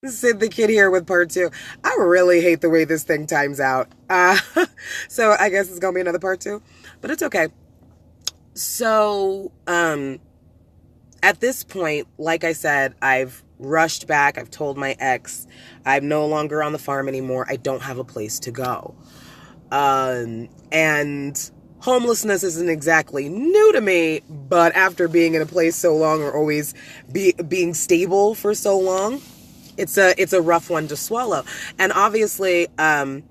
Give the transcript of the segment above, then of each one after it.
Sid the Kid here with part two. I really hate the way this thing times out. So I guess it's gonna be another part two, but it's okay. So, at this point, like I said, I've rushed back. I've told my ex I'm no longer on the farm anymore. I don't have a place to go. And homelessness isn't exactly new to me, but after being in a place so long or always being stable for so long, it's a rough one to swallow. And obviously, my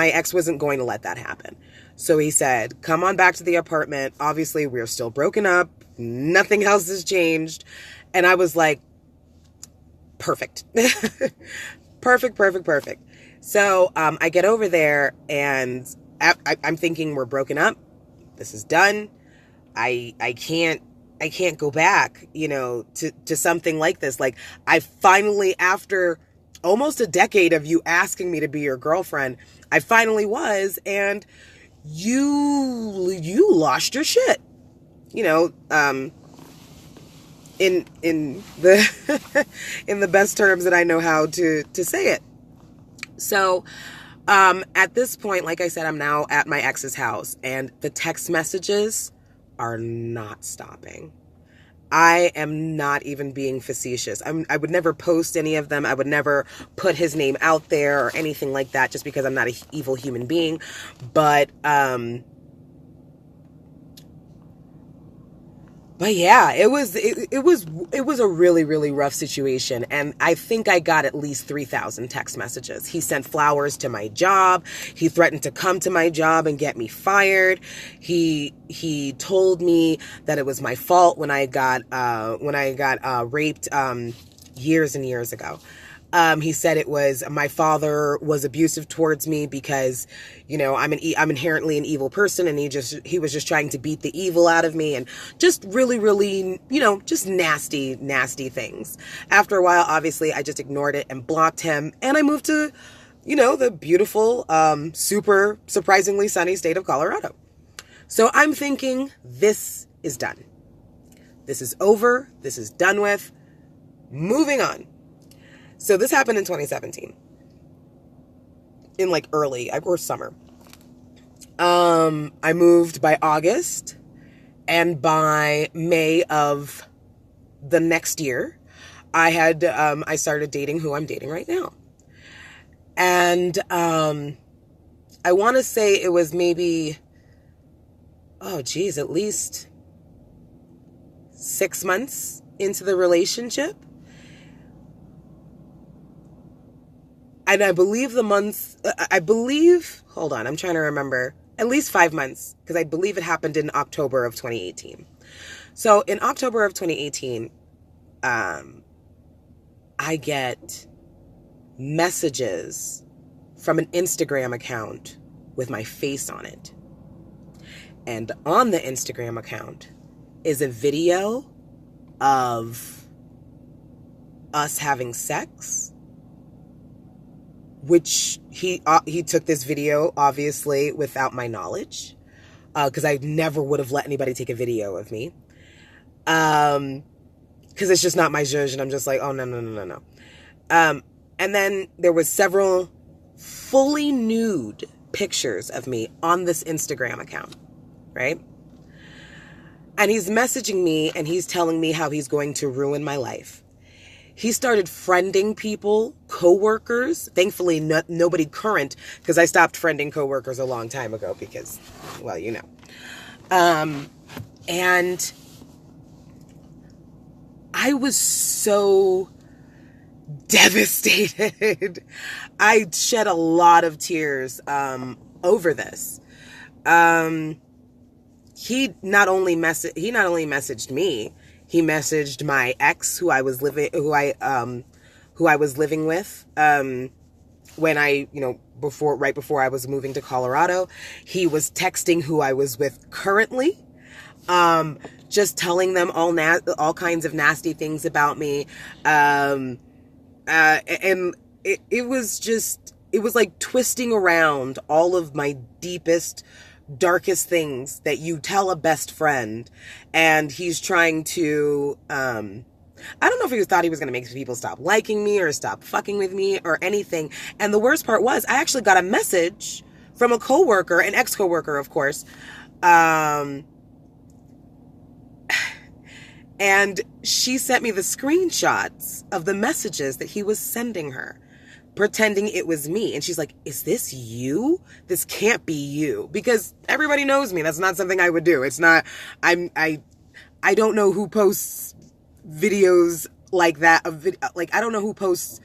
ex wasn't going to let that happen. So he said, come on back to the apartment. Obviously, we're still broken up. Nothing else has changed. And I was like, perfect. Perfect. So I get over there and I'm thinking we're broken up. This is done. I can't go back, to something like this. Like, I finally, after almost a decade of you asking me to be your girlfriend, I finally was, and you lost your shit. In the in the best terms that I know how to say it. So at this point, like I said, I'm now at my ex's house, and the text messages are not stopping. I am not even being facetious. I would never post any of them. I would never put his name out there or anything like that, just because I'm not an evil human being. But yeah, it was a really, really rough situation. And I think I got at least 3,000 text messages. He sent flowers to my job. He threatened to come to my job and get me fired. He told me that it was my fault when I got raped years and years ago. He said it was my father was abusive towards me because, I'm inherently an evil person, and he was just trying to beat the evil out of me, and just really, really, just nasty, nasty things. After a while, obviously, I just ignored it and blocked him, and I moved to, the beautiful, super surprisingly sunny state of Colorado. So I'm thinking, this is done. This is over. This is done with. Moving on. So this happened in 2017, in early or summer. I moved by August, and by May of the next year, I started dating who I'm dating right now. And I want to say it was maybe, at least 6 months into the relationship. And I believe hold on, I'm trying to remember, at least 5 months, because I believe it happened in October of 2018. So in October of 2018, I get messages from an Instagram account with my face on it. And on the Instagram account is a video of us having sex, which he took this video, obviously, without my knowledge, because I never would have let anybody take a video of me, because it's just not my zhuzh, and I'm just like, oh, no. And then there was several fully nude pictures of me on this Instagram account, right? And he's messaging me, and he's telling me how he's going to ruin my life. He started friending people, coworkers. Thankfully, nobody current, because I stopped friending coworkers a long time ago because, well, And I was so devastated. I shed a lot of tears over this. He not only messaged me. He messaged my ex, who I was living with, when right before I was moving to Colorado. He was texting who I was with currently, just telling them all kinds of nasty things about me, and it was like twisting around all of my deepest, darkest things that you tell a best friend, and he's trying to I don't know if he thought he was going to make people stop liking me or stop fucking with me or anything. And the worst part was I actually got a message from a coworker, an ex-coworker, of course. And she sent me the screenshots of the messages that he was sending her, pretending it was me. And she's like, is this you? This can't be you. Because everybody knows me. That's not something I would do. It's not, I don't know who posts videos like that. Like, I don't know who posts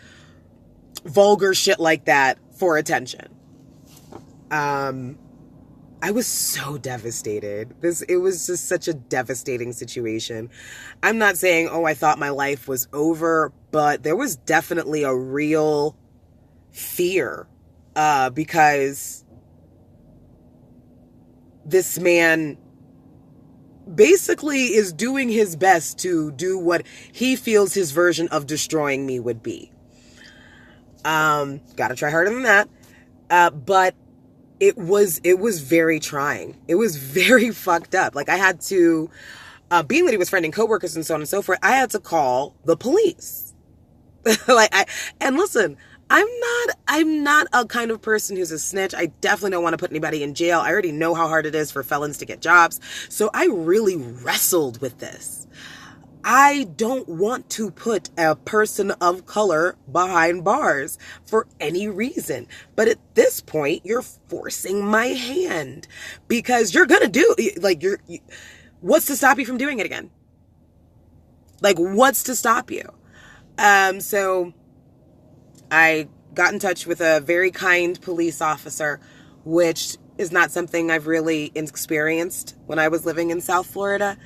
vulgar shit like that for attention. I was so devastated. It was just such a devastating situation. I'm not saying, oh, I thought my life was over, but there was definitely a real fear, because this man basically is doing his best to do what he feels his version of destroying me would be. Gotta try harder than that. But it was very trying. It was very fucked up. Like, I had to, being that he was friending coworkers and so on and so forth, I had to call the police. And listen, I'm not a kind of person who's a snitch. I definitely don't want to put anybody in jail. I already know how hard it is for felons to get jobs. So I really wrestled with this. I don't want to put a person of color behind bars for any reason. But at this point, you're forcing my hand because you're going to do, like, what's to stop you from doing it again? Like, what's to stop you? So I got in touch with a very kind police officer, which is not something I've really experienced when I was living in South Florida.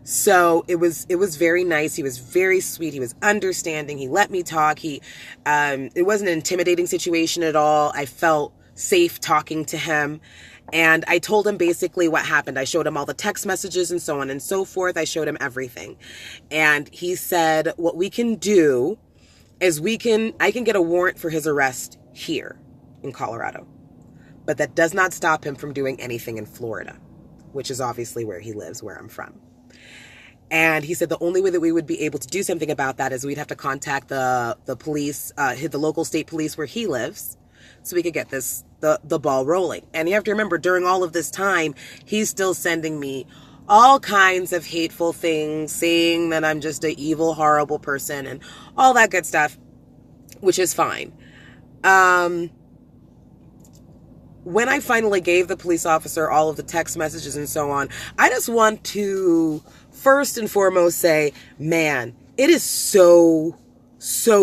So it was very nice. He was very sweet. He was understanding. He let me talk. It wasn't an intimidating situation at all. I felt safe talking to him. And I told him basically what happened. I showed him all the text messages and so on and so forth. I showed him everything. And he said, what we can do is I can get a warrant for his arrest here in Colorado. But that does not stop him from doing anything in Florida, which is obviously where he lives, where I'm from. And he said the only way that we would be able to do something about that is we'd have to contact the police, the local state police where he lives, so we could get the ball rolling. And you have to remember, during all of this time, he's still sending me all kinds of hateful things, saying that I'm just an evil, horrible person and all that good stuff, which is fine. When I finally gave the police officer all of the text messages and so on, I just want to first and foremost say, man, it is so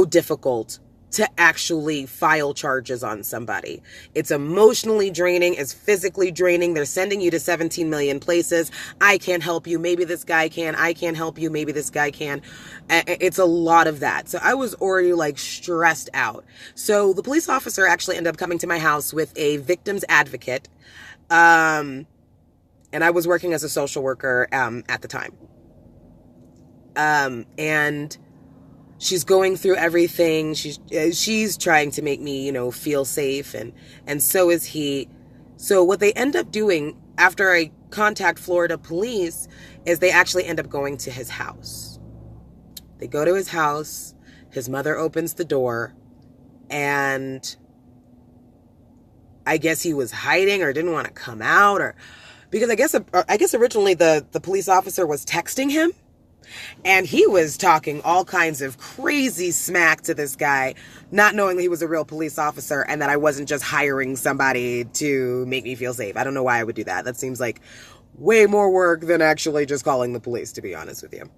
difficult to actually file charges on somebody. It's emotionally draining. It's physically draining. They're sending you to 17 million places. I can't help you. Maybe this guy can. I can't help you. Maybe this guy can. It's a lot of that. So I was already stressed out. So the police officer actually ended up coming to my house with a victim's advocate. And I was working as a social worker at the time. And she's going through everything. She's trying to make me, feel safe, and so is he. So what they end up doing after I contact Florida police is they actually end up going to his house. They go to his house. His mother opens the door, and I guess he was hiding or didn't want to come out, or because I guess originally the police officer was texting him. And he was talking all kinds of crazy smack to this guy, not knowing that he was a real police officer and that I wasn't just hiring somebody to make me feel safe. I don't know why I would do that. That seems like way more work than actually just calling the police, to be honest with you.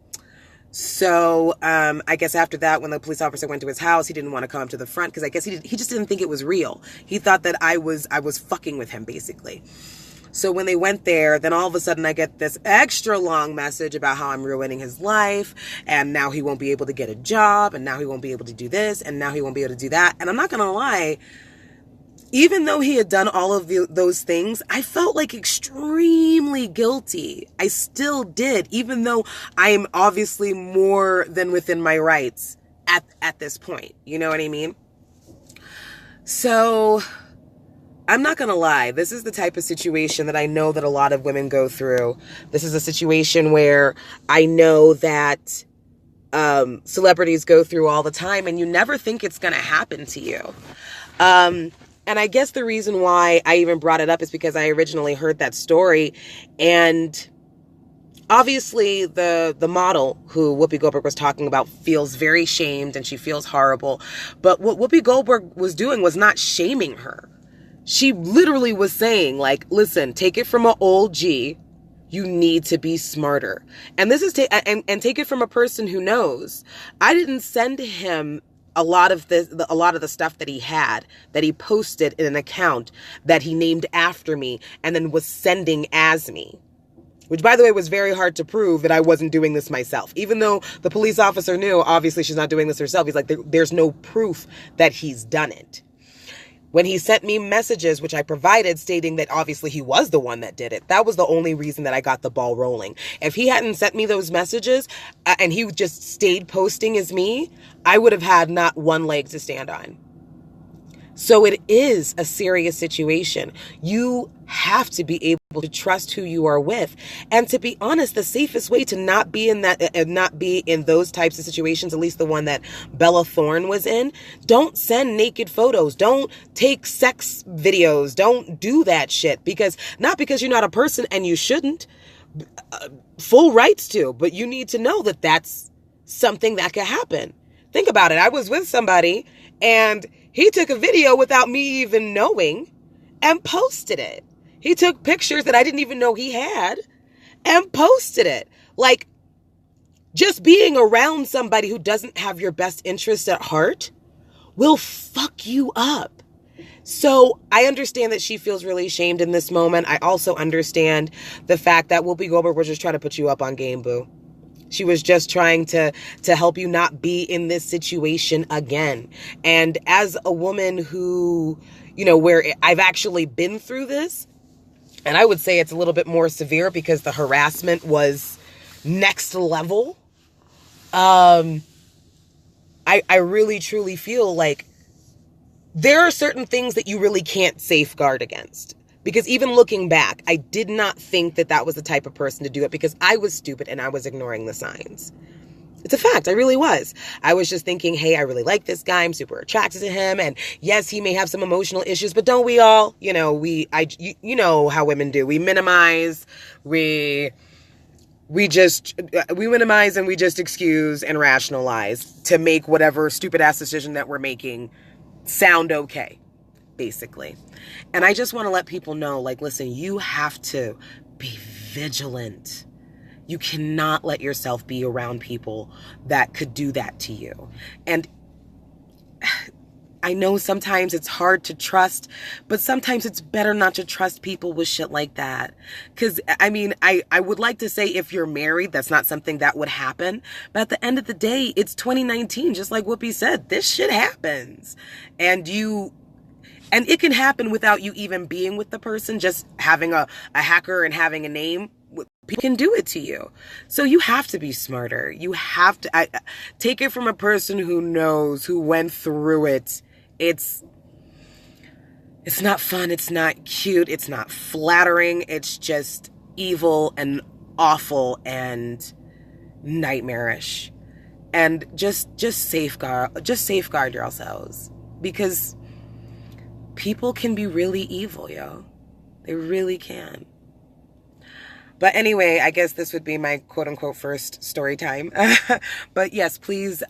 So I guess after that, when the police officer went to his house, he didn't want to come up to the front because I guess he just didn't think it was real. He thought that I was fucking with him, basically. So when they went there, then all of a sudden I get this extra long message about how I'm ruining his life, and now he won't be able to get a job, and now he won't be able to do this, and now he won't be able to do that. And I'm not going to lie, even though he had done all of those things, I felt extremely guilty. I still did, even though I am obviously more than within my rights at this point. You know what I mean? So I'm not going to lie. This is the type of situation that I know that a lot of women go through. This is a situation where I know that celebrities go through all the time, and you never think it's going to happen to you. And I guess the reason why I even brought it up is because I originally heard that story, and obviously the model who Whoopi Goldberg was talking about feels very shamed and she feels horrible. But what Whoopi Goldberg was doing was not shaming her. She literally was saying, like, listen, take it from an old G. You need to be smarter. And this is and take it from a person who knows. I didn't send him a lot of the stuff that he posted in an account that he named after me and then was sending as me. Which, by the way, was very hard to prove that I wasn't doing this myself. Even though the police officer knew, obviously she's not doing this herself. He's like, there's no proof that he's done it. When he sent me messages, which I provided, stating that obviously he was the one that did it, that was the only reason that I got the ball rolling. If he hadn't sent me those messages and he just stayed posting as me, I would have had not one leg to stand on. So it is a serious situation. You have to be able to trust who you are with. And to be honest, the safest way to not be in those types of situations, at least the one that Bella Thorne was in, don't send naked photos. Don't take sex videos. Don't do that shit. Not because you're not a person and you shouldn't. Full rights to. But you need to know that that's something that could happen. Think about it. I was with somebody and he took a video without me even knowing and posted it. He took pictures that I didn't even know he had and posted it. Like, just being around somebody who doesn't have your best interests at heart will fuck you up. So I understand that she feels really shamed in this moment. I also understand the fact that Whoopi Goldberg was just trying to put you up on game, boo. She was just trying to help you not be in this situation again. And as a woman who, where I've actually been through this, and I would say it's a little bit more severe because the harassment was next level. I really truly feel like there are certain things that you really can't safeguard against. Because even looking back, I did not think that was the type of person to do it because I was stupid and I was ignoring the signs. It's a fact. I really was. I was just thinking, hey, I really like this guy. I'm super attracted to him. And yes, he may have some emotional issues, but don't we all? You know how women do. We minimize, we minimize and we just excuse and rationalize to make whatever stupid ass decision that we're making sound okay. Basically. And I just want to let people know, like, listen, you have to be vigilant. You cannot let yourself be around people that could do that to you. And I know sometimes it's hard to trust, but sometimes it's better not to trust people with shit like that. Because, I would like to say if you're married, that's not something that would happen. But at the end of the day, it's 2019, just like Whoopi said. This shit happens. And it can happen without you even being with the person, just having a hacker and having a name. People can do it to you. So you have to be smarter. You have to take it from a person who knows, who went through it. It's not fun. It's not cute. It's not flattering. It's just evil and awful and nightmarish. And just safeguard yourselves, because people can be really evil, yo. They really can. But anyway, I guess this would be my quote-unquote first story time. But yes, please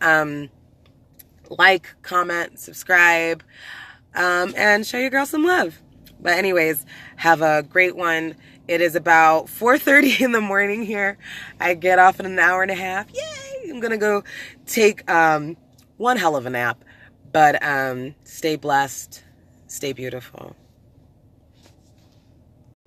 like, comment, subscribe, and show your girl some love. But anyways, have a great one. It is about 4:30 in the morning here. I get off in an hour and a half. Yay! I'm going to go take one hell of a nap. But stay blessed. Stay beautiful.